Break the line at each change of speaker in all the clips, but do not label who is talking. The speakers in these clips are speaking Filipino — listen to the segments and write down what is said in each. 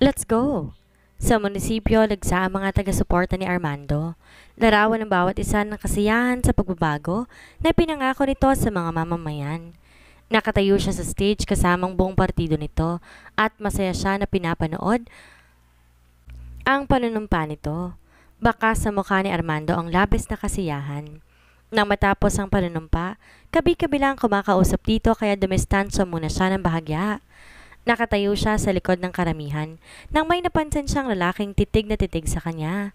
Let's go! Sa munisipyo, nagsa ang mga taga-suporta ni Armando. Larawan ng bawat isa ng kasiyahan sa pagbabago na pinangako nito sa mga mamamayan. Nakatayo siya sa stage kasamang buong partido nito at masaya siya na pinapanood ang panunumpa nito. Baka sa mukha ni Armando ang labis na kasiyahan. Nang matapos ang panunumpa, kabi-kabilang kumakausap dito kaya dumistansya muna siya ng bahagya. Nakatayo siya sa likod ng karamihan nang may napansin siyang lalaking titig na titig sa kanya.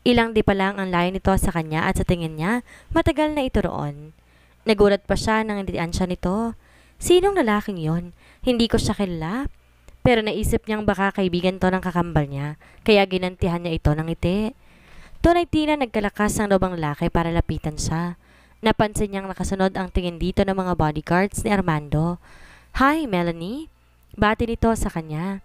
Ilang di pa lang ang layo nito sa kanya at sa tingin niya, matagal na ito roon. Nagulat pa siya nang indian siya nito. Sinong lalaking yon? Hindi ko siya kilala. Pero naisip niyang baka kaibigan to ng kakambal niya, kaya ginantihan niya ito ng ngiti. Doon ay tila nagkalakas ang loob ang lalaki para lapitan siya. Napansin niyang nakasunod ang tingin dito ng mga bodyguards ni Armando. "Hi, Melanie." Bati nito sa kanya.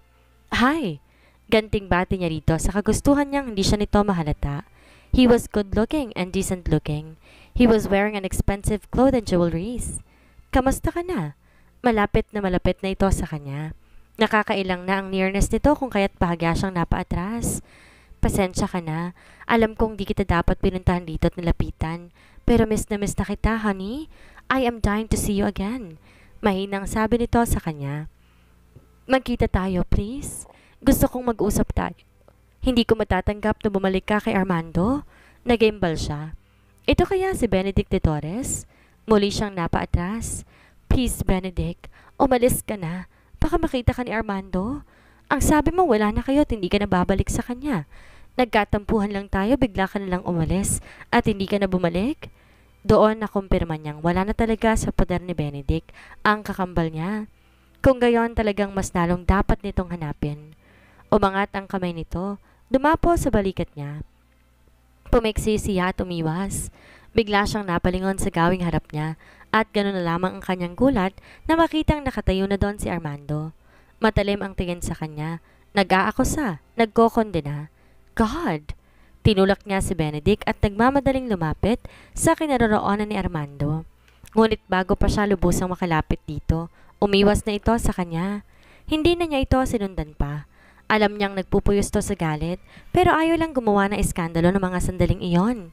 "Hi." Ganting bati niya rito sa kagustuhan niyang hindi siya nito mahalata. He was good looking and decent looking. He was wearing an expensive clothes and jewelries. "Kamusta ka na?" Malapit na ito sa kanya. Nakakailang na ang nearness nito kung kaya't bahagya siyang napaatras. "Pasensya ka na. Alam kong di kita dapat pinuntahan dito at nilapitan. Pero miss na kita, honey. I am dying to see you again." Mahinang sabi nito sa kanya. "Magkita tayo, please. Gusto kong mag-usap tayo." Hindi ko matatanggap na bumalik ka kay Armando. Nag-imbal siya. Ito kaya si Benedict de Torres? Muli siyang napaatras. "Please, Benedict, umalis ka na. Baka makita ka ni Armando. Ang sabi mo wala na kayo at hindi ka na babalik sa kanya. Nagkatampuhan lang tayo, bigla ka na lang umalis at hindi ka na bumalik." Doon nakumpirma niyang wala na talaga sa poder ni Benedict ang kakambal niya. Kung gayon talagang mas lalong dapat nitong hanapin. Umangat ang kamay nito, dumapo sa balikat niya. Pumiksi siya at umiwas. Bigla siyang napalingon sa gawing harap niya at gano'n na lamang ang kanyang gulat na makitang nakatayo na doon si Armando. Matalim ang tingin sa kanya. Nag-aakusa, nagkokondena. God! Tinulak niya si Benedict at nagmamadaling lumapit sa kinaroroonan ni Armando. Ngunit bago pa siya lubusang makalapit dito, umiwas na ito sa kanya. Hindi na niya ito sinundan pa. Alam niyang nagpupuyos to sa galit, pero ayaw lang gumawa ng iskandalo ng mga sandaling iyon.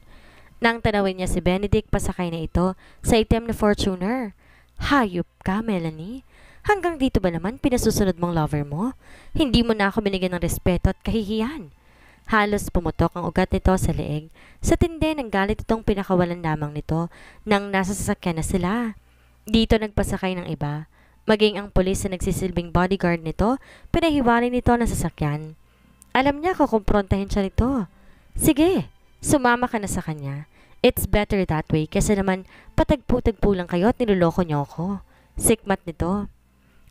Nang tanawin niya si Benedict, pasakay na ito sa itim na Fortuner. "Hayop ka, Melanie. Hanggang dito ba naman pinasusunod mong lover mo? Hindi mo na ako binigyan ng respeto at kahihiyan." Halos pumutok ang ugat nito sa leeg. Sa tindi ng galit itong pinakawalan lamang nito nang nasa sasakyan na sila. Dito nagpasakay ng iba. Maging ang pulis na nagsisilbing bodyguard nito, pinahiwalay nito ng sasakyan. Alam niya kukumprontahin siya nito. "Sige, sumama ka na sa kanya. It's better that way kasi naman patagpo-tagpo lang kayo at niloloko niyo ako." Sikmat nito.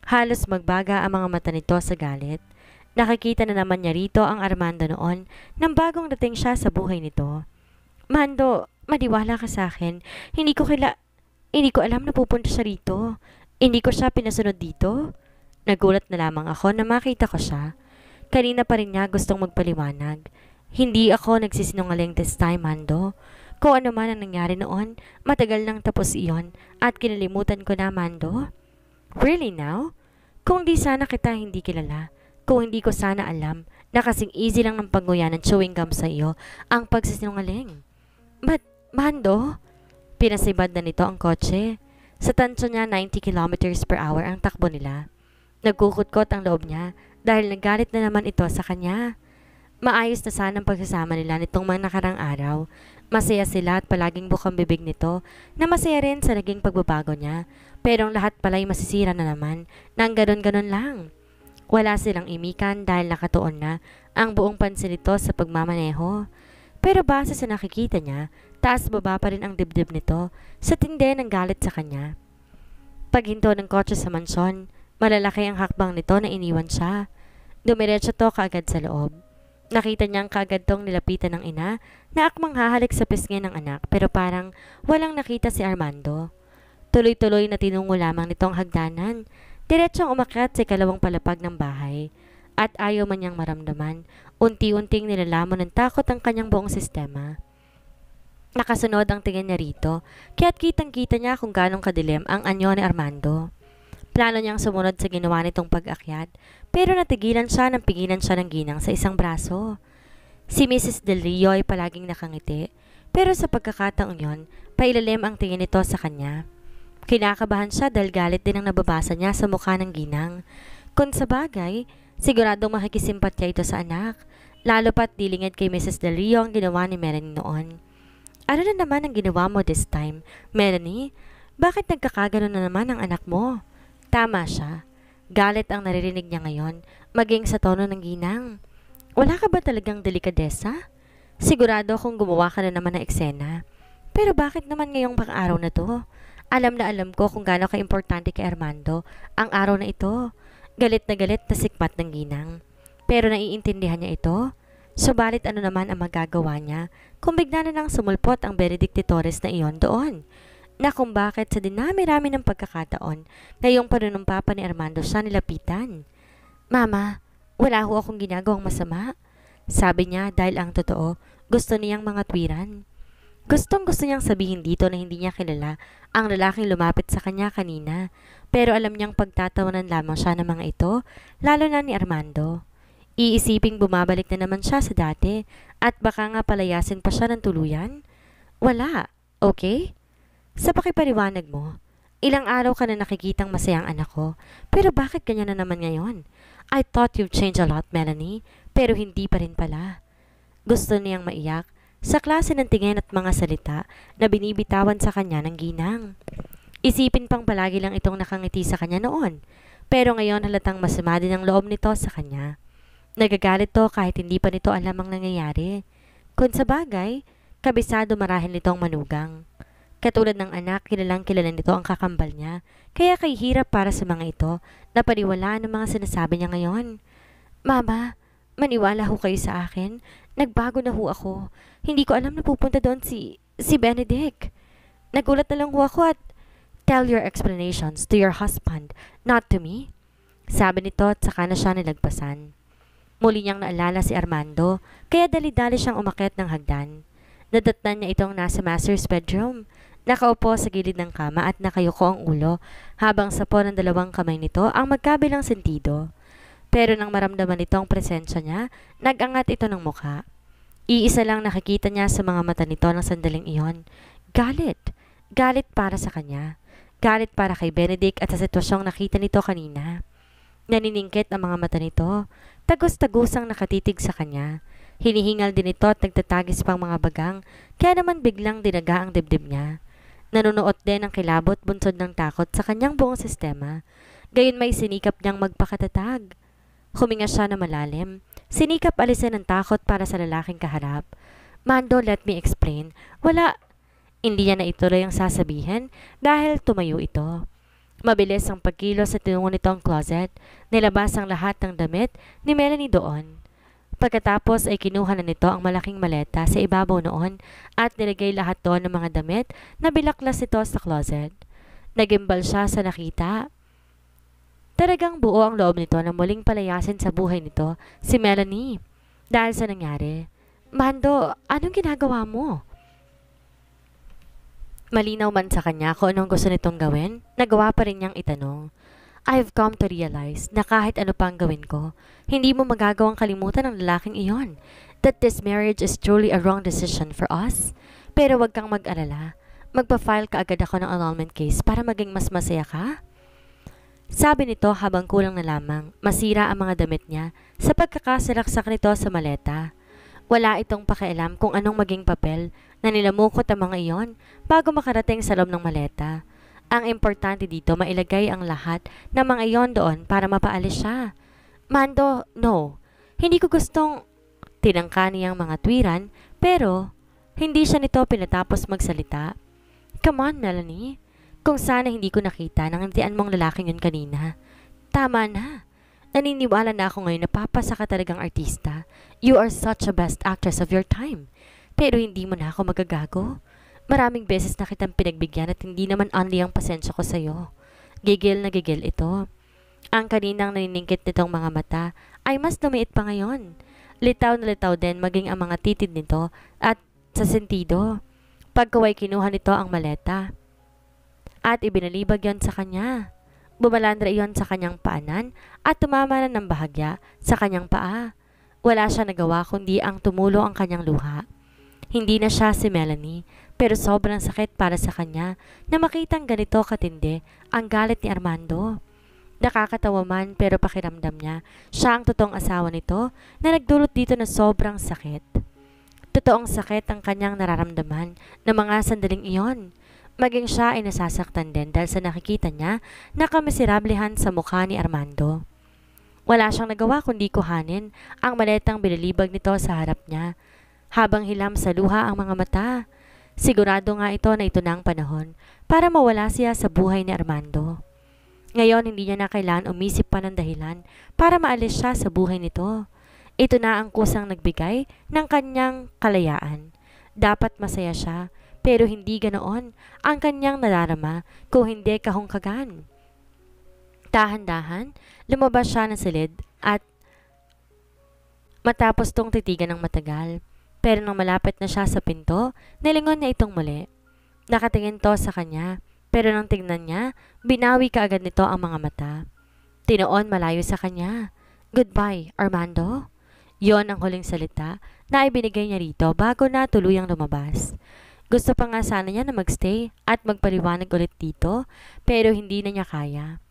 Halos magbaga ang mga mata nito sa galit. Nakikita na naman niya rito ang Armando noon nang bagong dating siya sa buhay nito. "Mando, maniwala ka sa akin. Hindi ko alam na pupunta siya rito. Hindi ko siya pinasunod dito." Nagulat na lamang ako na makita ko siya. Kanina pa rin niya gustong magpaliwanag. "Hindi ako nagsisinungaling this time, Mando. Kung ano man ang nangyari noon, matagal nang tapos iyon at kinalimutan ko na, Mando." "Really now? Kung di sana kita hindi kilala, kung hindi ko sana alam na kasing easy lang ng pagguya ng chewing gum sa iyo ang pagsisinungaling." "But, Mando?" Pinasibad na nito ang kotse. Sa tansya niya 90 kilometers per hour ang takbo nila. Nagkukutkot ang loob niya dahil nagalit na naman ito sa kanya. Maayos na sana ang pagsasama nila nitong mga nakarang araw. Masaya sila at palaging bukang bibig nito na masaya rin sa naging pagbabago niya. Pero ang lahat pala'y masisira na naman nang ganon-ganon lang. Wala silang imikan dahil nakatuon na ang buong pansin nito sa pagmamaneho. Pero base sa nakikita niya, taas baba pa rin ang dibdib nito sa tindi ng galit sa kanya. Paghinto ng kotse sa mansyon, malalaki ang hakbang nito na iniwan siya. Dumiretso to kaagad sa loob. Nakita niyang kaagad tong nilapitan ng ina na akmang hahalik sa pisngi ng anak pero parang walang nakita si Armando. Tuloy-tuloy na tinungo lamang nitong hagdanan. Diretsong umakyat sa ikalawang palapag ng bahay. At ayaw man niyang maramdaman, unti-unting nilalamon ng takot ang kanyang buong sistema. Nakasunod ang tingin niya rito, kaya't kitang-kita niya kung ganong kadilim ang anyo ni Armando. Plano niyang sumunod sa ginawa nitong pag-akyat, pero natigilan siya nang pigilan siya ng ginang sa isang braso. Si Mrs. Del Rio ay palaging nakangiti, pero sa pagkakataong yon, pailalim ang tingin nito sa kanya. Kinakabahan siya dahil galit din ang nababasa niya sa mukha ng ginang. Kung sa bagay, siguradong makikisimpatya ito sa anak, lalo pat dilingid kay Mrs. Del Rio ang ginawa ni Melanie noon. Ano na naman ang ginawa mo this time, Melanie? Bakit nagkakagano na naman ang anak mo? Tama siya. Galit ang naririnig niya ngayon, maging sa tono ng ginang. Wala ka ba talagang delikadesa? Sigurado kung gumawa ka na naman ng eksena. Pero bakit naman ngayong pang-araw na to? Alam na alam ko kung gaano ka-importante kay Armando ang araw na ito. Galit na sikmat ng ginang. Pero naiintindihan niya ito. Subalit ano naman ang magagawa niya kung bigla na lang sumulpot ang Benedicte Torres na iyon doon? Na kung bakit sa dinami-rami ng pagkakataon ngayong panunumpapa ni Armando siya nilapitan. Mama, wala ho akong ginagawang masama. Sabi niya dahil ang totoo, gusto niyang mga tuwiran. Gustong-gusto niyang sabihin dito na hindi niya kilala ang lalaking lumapit sa kanya kanina, pero alam niyang pagtatawanan lamang siya ng mga ito, lalo na ni Armando. Iisiping bumabalik na naman siya sa dati at baka nga palayasin pa siya ng tuluyan. Wala, okay? Sa pakipariwanag mo, ilang araw ka na nakikitang masayang anak ko, pero bakit ganyan na naman ngayon? I thought you've changed a lot, Melanie, pero hindi pa rin pala. Gusto niyang maiyak sa klase ng tingin at mga salita na binibitawan sa kanya ng ginang. Isipin pang palagi lang itong nakangiti sa kanya noon, pero ngayon halatang masama din ang loob nito sa kanya. Nagagalit to kahit hindi pa nito alam ang nangyayari. Kung sa bagay, kabisado marahil nitong manugang. Katulad ng anak, kilalang kilala nito ang kakambal niya, kaya kay hirap para sa mga ito na paniwalaan ng mga sinasabi niya ngayon. Mama, maniwala ho kayo sa akin. Nagbago na ho ako. Hindi ko alam na pupunta doon si Benedict. Nagulat na lang ho ako at tell your explanations to your husband, not to me. Sabi nito at saka na siya nilagpasan. Muli niyang naalala si Armando, kaya dali-dali siyang umakyat ng hagdan. Nadatnan niya itong nasa master's bedroom. Nakaupo sa gilid ng kama at nakayuko ang ulo habang sapo ng dalawang kamay nito ang magkabilang sentido. Pero nang maramdaman nito ang presensya niya, nag-angat ito ng mukha. Iisa lang nakikita niya sa mga mata nito ng sandaling iyon. Galit. Galit para sa kanya. Galit para kay Benedict at sa sitwasyong nakita nito kanina. Naniningkit ang mga mata nito. Tagos-tagusang nakatitig sa kanya. Hinihingal din ito at nagtatagis pang mga bagang, kaya naman biglang dinaga ang dibdib niya. Nanunuot din ang kilabot bunsod ng takot sa kanyang buong sistema. Gayon may sinikap niyang magpakatatag. Huminga siya na malalim. Sinikap alisin ang takot para sa lalaking kaharap. Mando, let me explain. Wala. Hindi niya na ituloy ang sasabihin dahil tumayo ito. Mabilis ang pagkilos sa tinungo nito ang closet. Nilabas ang lahat ng damit ni Melanie doon. Pagkatapos ay kinuha na nito ang malaking maleta sa ibabaw noon at nilagay lahat doon ng mga damit na bilaklas ito sa closet. Nagimbal siya sa nakita. Talagang buo ang loob nito na muling palayasin sa buhay nito si Melanie. Dahil sa nangyari, Mando, anong ginagawa mo? Malinaw man sa kanya kung anong gusto nitong gawin, nagawa pa rin niyang itanong. I've come to realize na kahit ano pang gawin ko, hindi mo magagawang kalimutan ang lalaking iyon. That this marriage is truly a wrong decision for us. Pero wag kang mag-alala. Magpa-file ka agad ako ng annulment case para maging mas masaya ka. Sabi nito habang kulang na lamang, masira ang mga damit niya sa pagkakasalaksak nito sa maleta. Wala itong pakialam kung anong maging papel na nilamukot ang mga iyon bago makarating sa loob ng maleta. Ang importante dito mailagay ang lahat ng mga iyon doon para mapaalis siya. Mando, no. Hindi ko gustong tinangka niyang mga tuwiran pero hindi siya nito pinatapos magsalita. Come on, Melanie. Kung sana hindi ko nakita nang nandiyan mong lalaking yun kanina. Tama na. Naniniwala na ako ngayon na papasa ka talagang artista. You are such a best actress of your time. Pero hindi mo na ako magagago. Maraming beses na kitang pinagbigyan at hindi naman only ang pasensya ko sa'yo. Gigil na gigil ito. Ang kaninang naniningkit nitong mga mata ay mas lumiit pa ngayon. Litaw na litaw din maging ang mga titid nito at sa sentido. Pagkaway kinuha nito ang maleta at ibinalibag yon sa kanya. Bumalandra iyon sa kanyang paanan at tumama na ng bahagya sa kanyang paa. Wala siya nagawa kundi ang tumulo ang kanyang luha. Hindi na siya si Melanie, pero sobrang sakit para sa kanya na makitang ganito katindi ang galit ni Armando. Nakakatawa man pero pakiramdam niya, siya ang totoong asawa nito na nagdulot dito na sobrang sakit. Totoong sakit ang kanyang nararamdaman ng mga sandaling iyon. Maging siya ay nasasaktan din dahil sa nakikita niya na kamiserablehan sa mukha ni Armando. Wala siyang nagawa kundi kuhanin ang maletang binilibag nito sa harap niya, habang hilam sa luha ang mga mata. Sigurado nga ito na ito na ang panahon para mawala siya sa buhay ni Armando. Ngayon hindi niya na kailangan umisip pa ng dahilan para maalis siya sa buhay nito. Ito na ang kusang nagbigay ng kanyang kalayaan. Dapat masaya siya, pero hindi ganoon ang kanyang nadarama kung hindi kahungkagan. Dahan-dahan, lumabas siya ng silid at matapos tong titigan ng matagal. Pero nang malapit na siya sa pinto, nilingon niya itong muli. Nakatingin to sa kanya, pero nang tingnan niya, binawi kaagad nito ang mga mata. Tinoon malayo sa kanya. "Goodbye, Armando." Yon ang huling salita na ibinigay niya rito bago na tuluyang lumabas. Gusto pa nga sana niya na magstay at magpaliwanag ulit dito, pero hindi na niya kaya.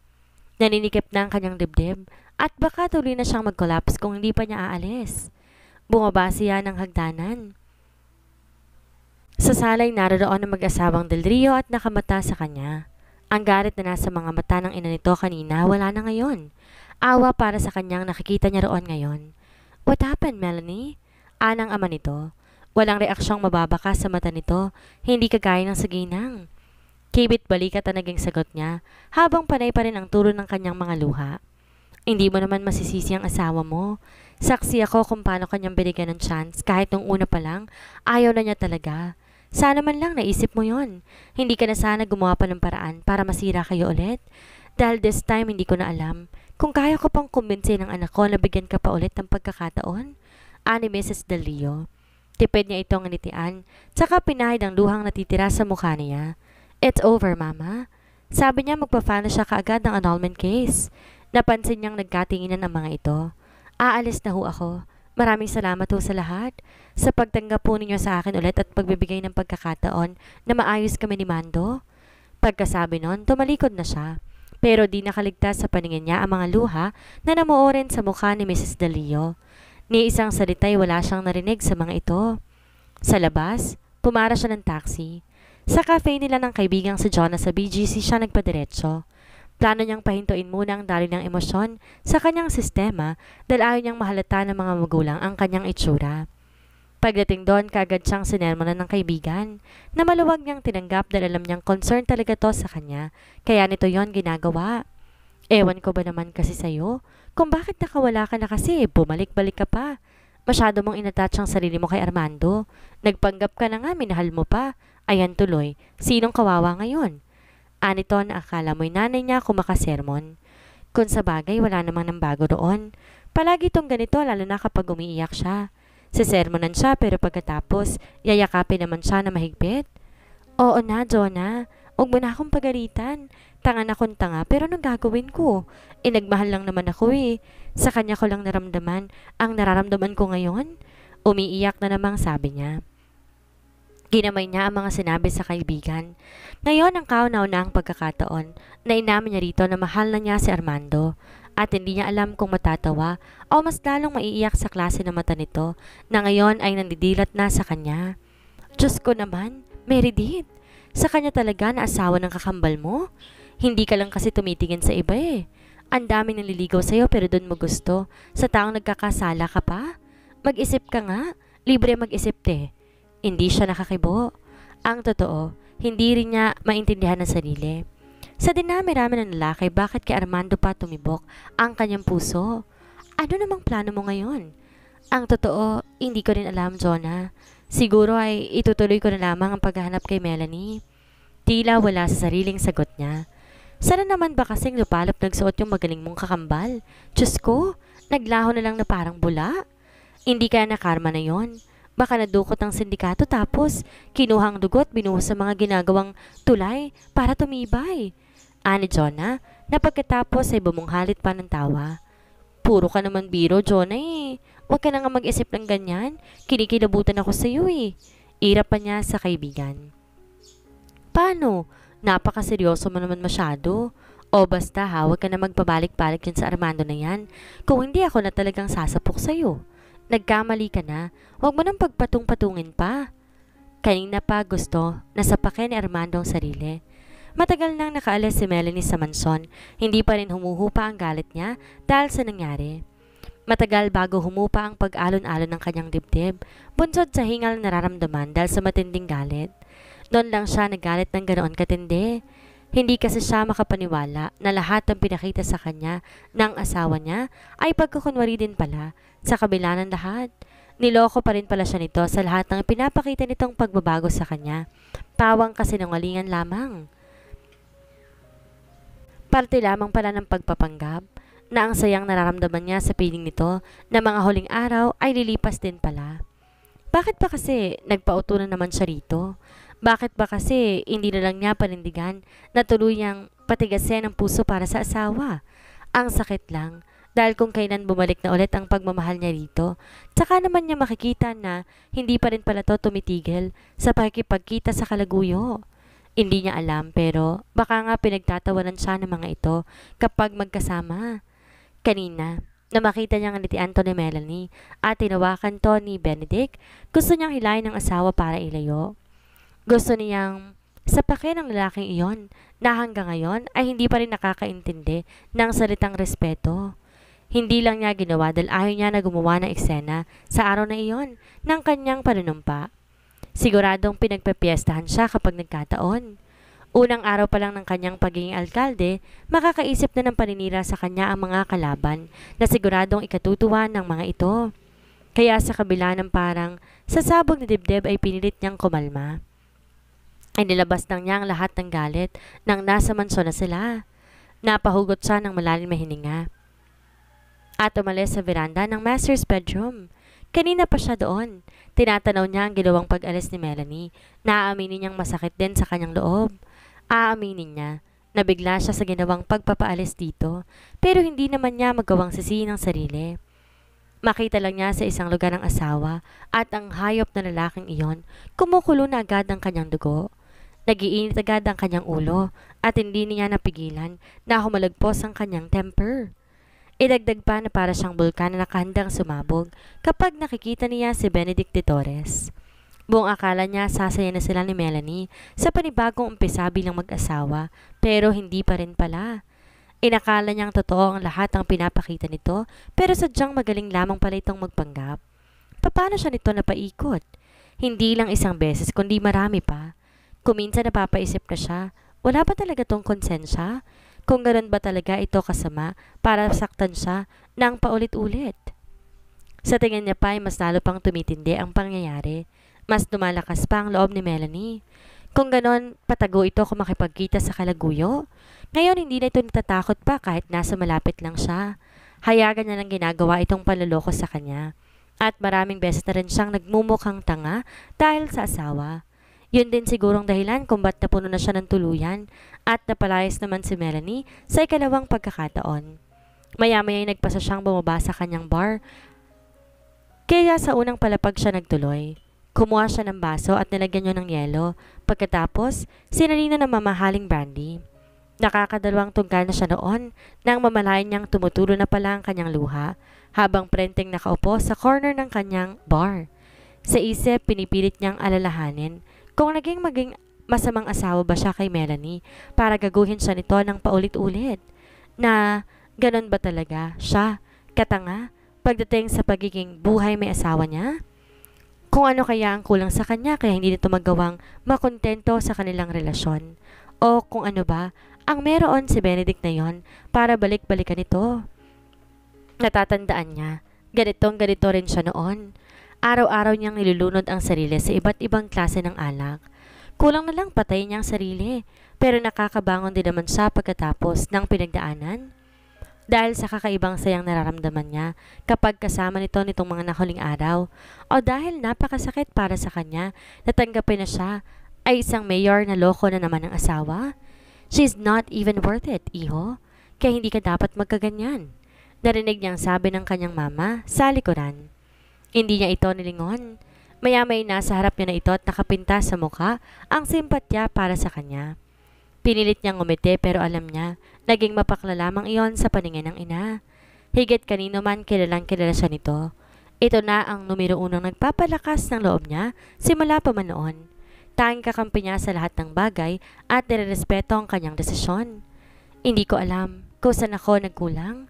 Naninikip na ang kanyang dibdib at baka tuloy na siyang mag-collapse kung hindi pa niya aalis. Bumaba siya ng hagdanan. Sa salay naroon ang mag-asawang Del Rio at nakamata sa kanya. Ang galit na nasa mga mata ng ina nito kanina wala na ngayon. Awa para sa kanyang nakikita niya roon ngayon. "What happened, Melanie?" Anang ama nito. Walang reaksyong mababaka sa mata nito, hindi kagaya ng saginang. Kibit balikat ang naging sagot niya, habang panay pa rin ang turo ng kanyang mga luha. "Hindi mo naman masisisi ang asawa mo. Saksi ako kung paano kanyang binigyan ng chance kahit nung una pa lang, ayaw na niya talaga. Sana man lang naisip mo yon. Hindi ka na sana gumawa pa ng paraan para masira kayo ulit. Dahil this time hindi ko na alam kung kaya ko pang kumbinsin ng anak ko na bigyan ka pa ulit ng pagkakataon." Ani Mrs. Del Rio. Tipid niya itong nganitian, tsaka pinahid ang luhang natitira sa mukha niya. "It's over, Mama." Sabi niya magpa-file na siya kaagad ng annulment case. Napansin niyang nagkatinginan ang mga ito. "Aalis na ho ako. Maraming salamat ho sa lahat. Sa pagtanggap po ninyo sa akin ulit at pagbibigay ng pagkakataon na maayos kami ni Mando." Pagkasabi nun, tumalikod na siya. Pero di nakaligtas sa paningin niya ang mga luha na namuo rin sa mukha ni Mrs. Del Rio. Ni isang salita'y wala siyang narinig sa mga ito. Sa labas, pumara siya ng taxi. Sa cafe nila ng kaibigang si Jonah sa BGC siya nagpadiretso. Plano niyang pahintuin muna ang daloy ng emosyon sa kanyang sistema dahil ayaw niyang mahalata ng mga magulang ang kanyang itsura. Pagdating doon, kaagad siyang sinermonan ng kaibigan na maluwag niyang tinanggap dahil alam niyang concern talaga to sa kanya, kaya nito yon ginagawa. "Ewan ko ba naman kasi sa'yo, kung bakit nakawala ka na kasi, bumalik-balik ka pa. Masyado mong inattach ang sarili mo kay Armando. Nagpanggap ka na nga, minahal mo pa. Ayan tuloy, sinong kawawa ngayon?" Anito na akala mo'y nanay niya kumakasermon. Kung sa bagay, wala namang nang bago roon. Palagi itong ganito lalo na kapag umiiyak siya. Sisermonan siya pero pagkatapos, yayakapin naman siya na mahigpit. "Oo na, Jonah. Huwag mo na akong pagalitan. Tanga na kung tanga pero anong gagawin ko? Nagmahal lang naman ako eh. Sa kanya ko lang naramdaman ang nararamdaman ko ngayon." Umiiyak na namang sabi niya. Ginamay niya ang mga sinabi sa kaibigan. Ngayon ang kauna-unahang pagkakataon na inamin niya rito na mahal na niya si Armando at hindi niya alam kung matatawa o mas lalong maiiyak sa klase ng mata nito na ngayon ay nandidilat na sa kanya. "Diyos ko naman, Meredith, sa kanya talaga na asawa ng kakambal mo? Hindi ka lang kasi tumitingin sa iba eh. Ang daming naliligaw sa'yo pero doon mo gusto. Sa taong nagkakasala ka pa? Mag-isip ka nga, libre mag-isip te." Hindi siya nakakibo. Ang totoo, hindi rin niya maintindihan ang sarili. Sa dinami-rami ng lalaki, bakit kay Armando pa tumibok ang kanyang puso? Ano namang plano mo ngayon? Ang totoo, hindi ko rin alam, Jonah. Siguro ay itutuloy ko na lamang ang paghahanap kay Melanie. Tila wala sa sariling sagot niya. Sana naman ba kasing lupalop nagsuot yung magaling mong kakambal? Diyos ko, naglaho na lang na parang bula. Hindi kaya na karma na yon. Baka nadukot ang sindikato tapos kinuhang dugot binuhos sa mga ginagawang tulay para tumibay. Ani Jonah, na pagkatapos ay bumunghalit pa ng tawa. Puro ka naman biro, Jonah eh. Huwag ka na nga mag-isip ng ganyan. Kinikilabutan ako sa iyo eh. Irap pa niya sa kaibigan. Paano? Napakaseryoso mo naman masyado. O basta ha, huwag ka na magpabalik-balik yun sa Armando na yan. Kung hindi ako na talagang sasapok sa'yo. Nagkamali ka na. Huwag mo nang pagpatung-patungin pa. Kanina pa gusto na sapakin ni Armando ang sarili. Matagal nang nakaalis si Melanie sa mansyon, hindi pa rin humuhupa ang galit niya dahil sa nangyari. Matagal bago humupa ang pag-alon-alon ng kanyang dibdib, bunsod sa hingal na nararamdaman dahil sa matinding galit. Doon lang siya nagalit ng ganoon katindi. Hindi kasi siya makapaniwala na lahat ng pinakita sa kanya ng asawa niya ay pagkukunwari din pala sa kabila ng lahat. Niloko pa rin pala siya nito sa lahat ng pinapakita nitong pagbabago sa kanya. Pawang kasinungalingan lamang. Parte lamang pala ng pagpapanggap na ang sayang nararamdaman niya sa piling nito na mga huling araw ay lilipas din pala. Bakit ba kasi nagpauto na naman siya rito? Bakit ba kasi hindi na lang niya panindigan na tuluyang patigasin ang puso para sa asawa? Ang sakit lang dahil kung kailan bumalik na ulit ang pagmamahal niya rito, tsaka naman niya makikita na hindi pa rin pala to tumitigil sa pakikipagkita sa kalaguyo. Hindi niya alam pero baka nga pinagtatawanan siya ng mga ito kapag magkasama. Kanina, na makita niyang ngitian to ni Melanie at tinawakan to ni Benedict, gusto niyang hilahin ng asawa para ilayo. Gusto niyang sapakin ang lalaking iyon na hanggang ngayon ay hindi pa rin nakakaintindi ng salitang respeto. Hindi lang niya ginawa dahil ayaw niya na gumawa ng eksena sa araw na iyon ng kanyang panunumpa. Siguradong pinagpepiestahan siya kapag nagkataon. Unang araw pa lang ng kanyang pagiging alkalde, makakaisip na ng paninira sa kanya ang mga kalaban na siguradong ikatutuwa ng mga ito. Kaya sa kabila ng parang sasabog na dibdib ay pinilit niyang kumalma. Ay nilabas lang niya ang lahat ng galit nang nasa mansyon na sila. Napahugot siya ng malalim na hininga at umalis sa veranda ng master's bedroom. Kanina pa siya doon. Tinatanaw niya ang ginawang pag-alis ni Melanie. Naaaminin niyang masakit din sa kanyang loob. Aaminin niya na bigla siya sa ginawang pagpapaalis dito, pero hindi naman niya magawang sisihin ang sarili. Makita lang niya sa isang lugar ang asawa at ang hayop na lalaking iyon, kumukulo na agad ang kanyang dugo. Nagiinit agad ang kanyang ulo at hindi niya napigilan na humalagpos ang kanyang temper. Idagdag pa na para siyang bulkan na nakahandang sumabog kapag nakikita niya si Benedict de Torres. Buong akala niya sasaya na sila ni Melanie sa panibagong umpisa bilang mag-asawa, pero hindi pa rin pala. Inakala niyang totoo ang lahat ng pinapakita nito, pero sadyang magaling lamang pala itong magpanggap. Paano siya nito napaikot? Hindi lang isang beses kundi marami pa. Kuminsan napapaisip na siya, wala ba talaga tong konsensya? Kung ganoon ba talaga ito kasama para saktan siya ng paulit-ulit? Sa tingin niya pa ay mas lalo pang tumitindi ang pangyayari. Mas lumalakas pa ang loob ni Melanie. Kung ganoon, patago ito kung makipagkita sa kalaguyo. Ngayon hindi na ito natatakot pa kahit nasa malapit lang siya. Hayagan niya lang ginagawa itong panloloko sa kanya. At maraming beses na rin siyang nagmumukhang tanga dahil sa asawa. Yun din sigurong dahilan kung ba't napuno na siya ng tuluyan at napalayas naman si Melanie sa ikalawang pagkakataon. Maya-maya ay nagpasa siyang bumaba sa kanyang bar. Kaya sa unang palapag siya nagtuloy. Kumuha siya ng baso at nilagyan niya ng yelo. Pagkatapos, sinalina ng mamahaling brandy. Nakakadalawang tungkal na siya noon nang mamalayan niyang tumutulo na pala ang kanyang luha habang prenteng nakaupo sa corner ng kanyang bar. Sa isip, pinipilit niyang alalahanin kung maging masamang asawa ba siya kay Melanie para gaguhin siya nito ng paulit-ulit. Na ganon ba talaga siya, katanga, pagdating sa pagiging buhay may asawa niya? Kung ano kaya ang kulang sa kanya kaya hindi nito magawang makontento sa kanilang relasyon? O kung ano ba ang meron si Benedict na yon para balik-balikan ito? Natatandaan niya, ganito rin siya noon. Araw-araw niyang nilulunod ang sarili sa iba't ibang klase ng alak. Kulang na lang patayin niya ang sarili, pero nakakabangon din naman siya pagkatapos ng pinagdaanan. Dahil sa kakaibang sayang nararamdaman niya kapag kasama nitong mga nahuling araw, o dahil napakasakit para sa kanya, natanggapin na siya ay isang mayor na loko na naman ng asawa. She's not even worth it, iho. kaya hindi ka dapat magkaganyan. Narinig niyang sabi ng kanyang mama sa likuran. Hindi niya ito nilingon. Maya-may nasa harap niya na ito at nakapinta sa mukha ang simpatya para sa kanya. Pinilit niyang ngumiti pero alam niya, naging mapaklala lamang iyon sa paningin ng ina. Higit kanino man kilalang kilala siya nito. Ito na ang numero unang nagpapalakas ng loob niya simula pa man noon. Tanging kakampi niya sa lahat ng bagay at nirerespeto ang kanyang desisyon. Hindi ko alam kung saan ako nagkulang.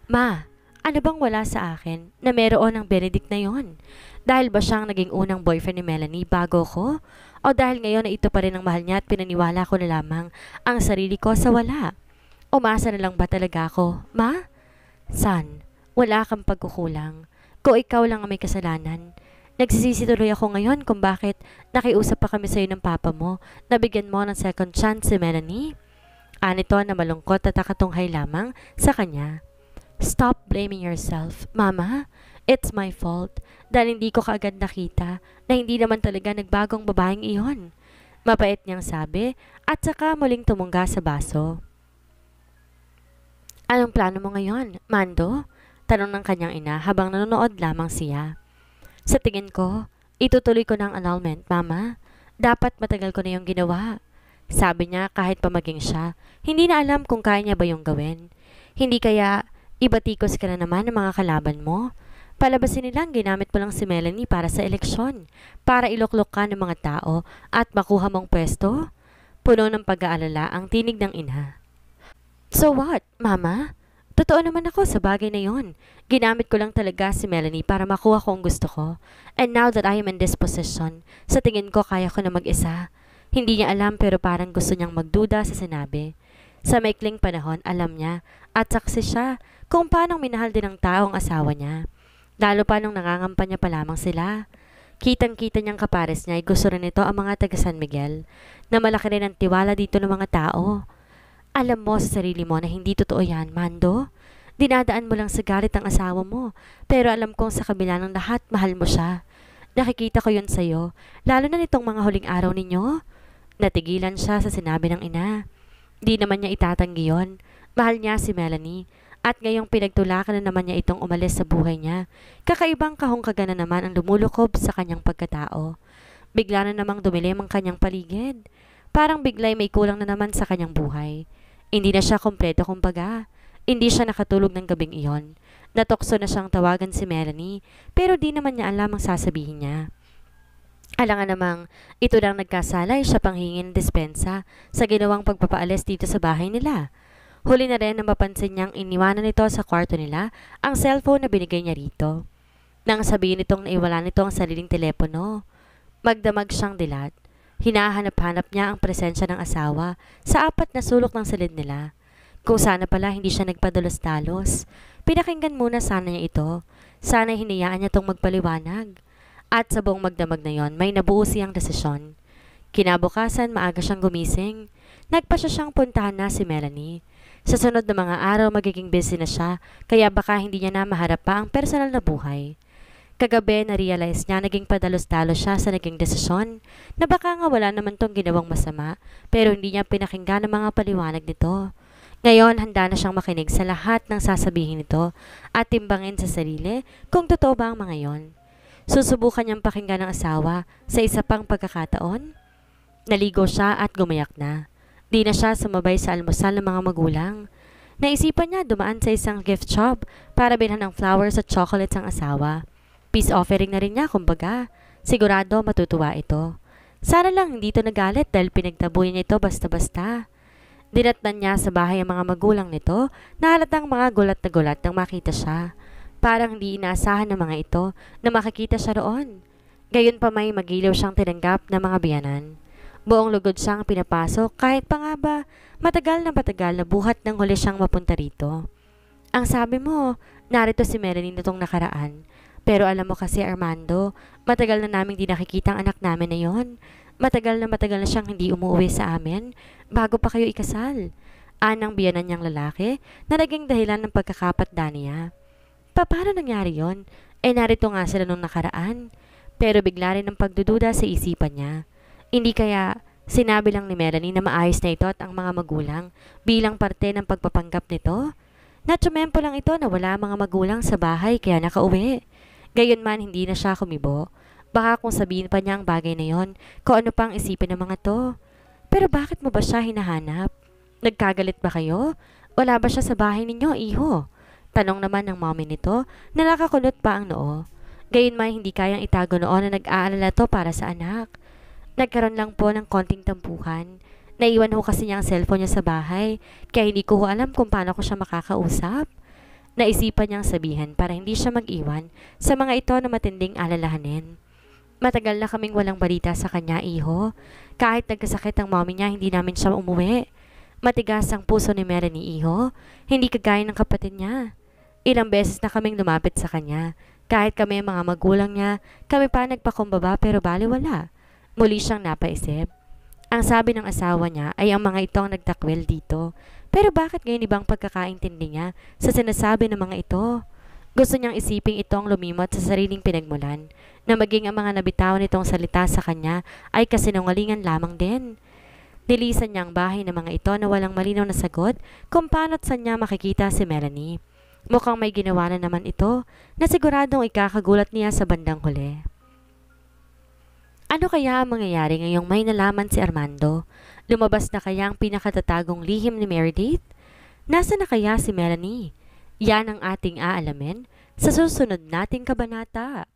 Ma, ano bang wala sa akin na meron ng Benedict na yon? Dahil ba siyang naging unang boyfriend ni Melanie bago ko? O dahil ngayon na ito pa rin ang mahal niya at pinaniwala ko na lamang ang sarili ko sa wala? Umasa na lang ba talaga ako, ma? San, wala kang pagkukulang. Kung ikaw lang ang may kasalanan. Nagsisisi tuloy ako ngayon kung bakit nakiusap pa kami sa'yo ng papa mo na bigyan mo ng second chance si Melanie. Anito na malungkot at nakatunghay lamang sa kanya. Stop blaming yourself, Mama. It's my fault dahil hindi ko kaagad nakita na hindi naman talaga nagbagong babaeng iyon. Mapait niyang sabi at saka muling tumungga sa baso. Anong plano mo ngayon, Mando? Tanong ng kanyang ina habang nanonood lamang siya. Sa tingin ko, itutuloy ko ng annulment, Mama. Dapat matagal ko na yung ginawa. Sabi niya kahit pa maging siya, hindi na alam kung kaya niya ba yung gawin. Hindi kaya ibatikos ka na naman ng mga kalaban mo? Palabasin nilang ginamit mo lang si Melanie para sa eleksyon, para iloklok ka ng mga tao at makuha mong pwesto? Puno ng pag-aalala ang tinig ng ina. So what, Mama? Totoo naman ako sa bagay na yon. Ginamit ko lang talaga si Melanie para makuha ko ang gusto ko. And now that I am in this position, sa tingin ko kaya ko na mag-isa. Hindi niya alam pero parang gusto niyang magduda sa sinabi. Sa maikling panahon, alam niya at saksi siya kung paano minahal din ng tao ang asawa niya. Lalo pa nung nangangampanya pa lamang sila. Kitang-kita niyang kapares niya ay gusto rin ito ang mga taga San Miguel na malaki rin ang tiwala dito ng mga tao. Alam mo sa sarili mo na hindi totoo yan, Mando. Dinadaan mo lang sa galit ang asawa mo, pero alam kong sa kabila ng lahat, mahal mo siya. Nakikita ko yun sa'yo, lalo na nitong mga huling araw ninyo. Natigilan siya sa sinabi ng ina. Di naman niya itatanggi yon. Mahal niya si Melanie, at ngayong pinagtulakan na naman niya itong umalis sa buhay niya. Kakaibang kahungkagan na naman ang lumulukob sa kanyang pagkatao. Bigla na namang dumilim ang kanyang paligid. Parang bigla'y may kulang na naman sa kanyang buhay. Hindi na siya kompleto kumbaga. Hindi siya nakatulog ng gabing iyon. Natokso na siyang tawagan si Melanie, pero di naman niya alam ang sasabihin niya. Alangan namang ito lang nagkasalay siya pang hingin dispensa sa ginawang pagpapaalis dito sa bahay nila. Huli na rin na mapansin niyang iniwanan nito sa kwarto nila ang cellphone na binigay niya rito. Nang sabihin nitong naiwala nito ang sariling telepono, magdamag siyang dilat. Hinahanap-hanap niya ang presensya ng asawa sa apat na sulok ng silid nila. Kung sana pala hindi siya nagpadalos-dalos, pinakinggan muna sana niya ito. Sana hinayaan niya tong magpaliwanag. At sa buong magdamag na yon, may nabuo siyang desisyon. Kinabukasan, maaga siyang gumising. Nagpasya siyang puntahan na si Melanie. Sa sunod na mga araw, magiging busy na siya, kaya baka hindi niya na maharap pa ang personal na buhay. Kagabi, na-realize niya naging padalos-dalos siya sa naging desisyon na baka nga wala naman tong ginawang masama pero hindi niya pinakinggan ang mga paliwanag nito. Ngayon, handa na siyang makinig sa lahat ng sasabihin nito at timbangin sa sarili kung totoo ba ang mga yon. Susubukan niyang pakinggan ng asawa sa isa pang pagkakataon. Naligo siya at gumayak na. Di na siya sumabay sa almusal ng mga magulang. Naisipan niya dumaan sa isang gift shop para bilhan ng flowers at chocolates ang asawa. Peace offering na rin niya, kumbaga. Sigurado matutuwa ito. Sana lang hindi ito nagalit dahil pinagtabuyan niya ito basta-basta. Dinatnan niya sa bahay ang mga magulang nito na halatang mga gulat na gulat nang makita siya. Parang hindi inaasahan ng mga ito na makikita siya roon. Gayon pa may magilaw siyang tinanggap na mga biyanan. Buong lugod siyang pinapasok kahit pa nga ba matagal na buhat nang huli siyang mapunta rito. Ang sabi mo, narito si Melanie nitong nakaraan. Pero alam mo kasi Armando, matagal na naming di nakikita ang anak namin na yon. Matagal na siyang hindi umuwi sa amin bago pa kayo ikasal. Anang biyanan niyang lalaki na naging dahilan ng pagkakapatda niya. Paano nangyari yon? Narito nga sila nung nakaraan. Pero bigla rin ang pagdududa sa isipan niya. Hindi kaya Sinabi lang ni Melanie na maayos na ito at ang mga magulang bilang parte ng pagpapanggap nito. Natsumempo lang ito na wala mga magulang sa bahay kaya nakauwi. Gayunman hindi na siya kumibo. Baka kung sabihin pa niya ang bagay na yon, kung ano pang isipin ng mga to. Pero bakit mo ba siya hinahanap? Nagkagalit ba kayo? Wala ba siya sa bahay ninyo, iho? Tanong naman ng mommy nito na nakakulot pa ang noo. Gayunman hindi kayang itago noon na nag-aalala to para sa anak. Nagkaroon lang po ng konting tampuhan. Naiwan ho kasi niya ang cellphone niya sa bahay, kaya hindi ko ho alam kung paano ko siya makakausap. Naisipan niyang sabihin para hindi siya mag-iwan sa mga ito na matinding alalahanin. Matagal na kaming walang balita sa kanya, iho. Kahit nagkasakit ang mommy niya, hindi namin siya umuwi. Matigas ang puso ni Melanie, iho. Hindi kagaya ng kapatid niya. Ilang beses na kaming lumapit sa kanya. Kahit kami mga magulang niya, kami pa nagpakumbaba pero baliwala. Muli siyang napaisip. Ang sabi ng asawa niya ay ang mga ito ang nagtakwil dito. Pero bakit ngayon ibang pagkakaintindi niya sa sinasabi ng mga ito? Gusto niyang isiping ito ang lumimot sa sariling pinagmulan, na maging ang mga nabitawan nitong salita sa kanya ay kasinungalingan lamang din. Nilisan niya ang bahay ng mga ito na walang malinaw na sagot kung paano't saan niya makikita si Melanie. Mukhang may ginawa na naman ito na siguradong ikakagulat niya sa bandang huli. Ano kaya ang mangyayari ngayong may nalaman si Armando? Lumabas na kaya ang pinakatatagong lihim ni Meredith? Nasaan na kaya si Melanie? Yan ang ating aalamin sa susunod nating kabanata.